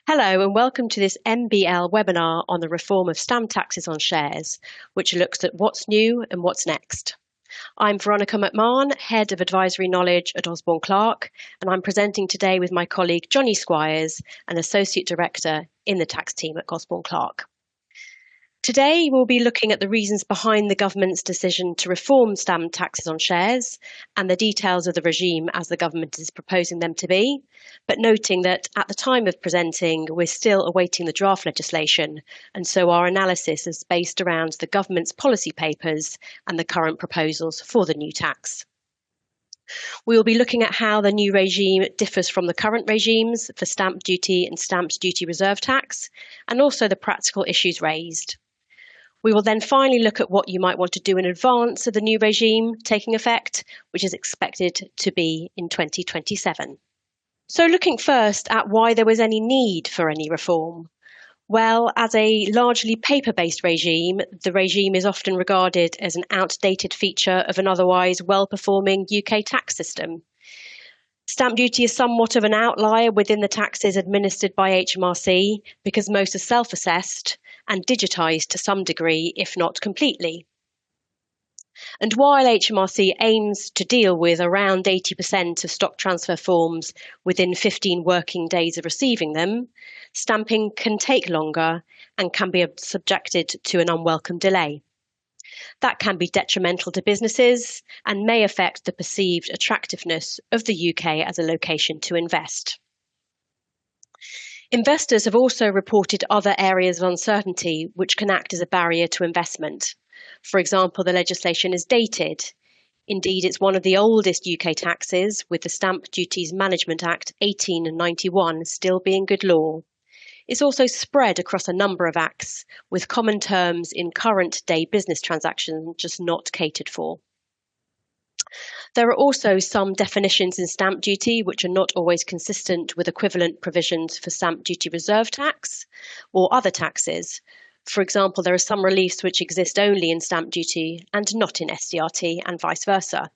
Hello and welcome to this MBL webinar on the reform of stamp taxes on shares, which looks at what's new and what's next. I'm Veronica McMahon, Head of Advisory Knowledge at Osborne Clarke, and I'm presenting today with my colleague Johnny Squires, an Associate Director in the tax team at Osborne Clarke. Today, we'll be looking at the reasons behind the government's decision to reform stamp taxes on shares and the details of the regime as the government is proposing them to be, but noting that at the time of presenting, we're still awaiting the draft legislation, and so our analysis is based around the government's policy papers and the current proposals for the new tax. We will be looking at how the new regime differs from the current regimes for stamp duty and stamp duty reserve tax, and also the practical issues raised. We will then finally look at what you might want to do in advance of the new regime taking effect, which is expected to be in 2027. So looking first at why there was any need for any reform. Well, as a largely paper-based regime, the regime is often regarded as an outdated feature of an otherwise well-performing UK tax system. Stamp duty is somewhat of an outlier within the taxes administered by HMRC because most are self-assessed and digitised to some degree, if not completely. And while HMRC aims to deal with around 80% of stock transfer forms within 15 working days of receiving them, stamping can take longer and can be subjected to an unwelcome delay. That can be detrimental to businesses and may affect the perceived attractiveness of the UK as a location to invest. Investors have also reported other areas of uncertainty which can act as a barrier to investment. For example, the legislation is dated. Indeed, it's one of the oldest UK taxes, with the Stamp Duties Management Act 1891 still being good law. It's also spread across a number of acts, with common terms in current day business transactions just not catered for. There are also some definitions in stamp duty which are not always consistent with equivalent provisions for stamp duty reserve tax or other taxes. For example, there are some reliefs which exist only in stamp duty and not in SDRT and vice versa.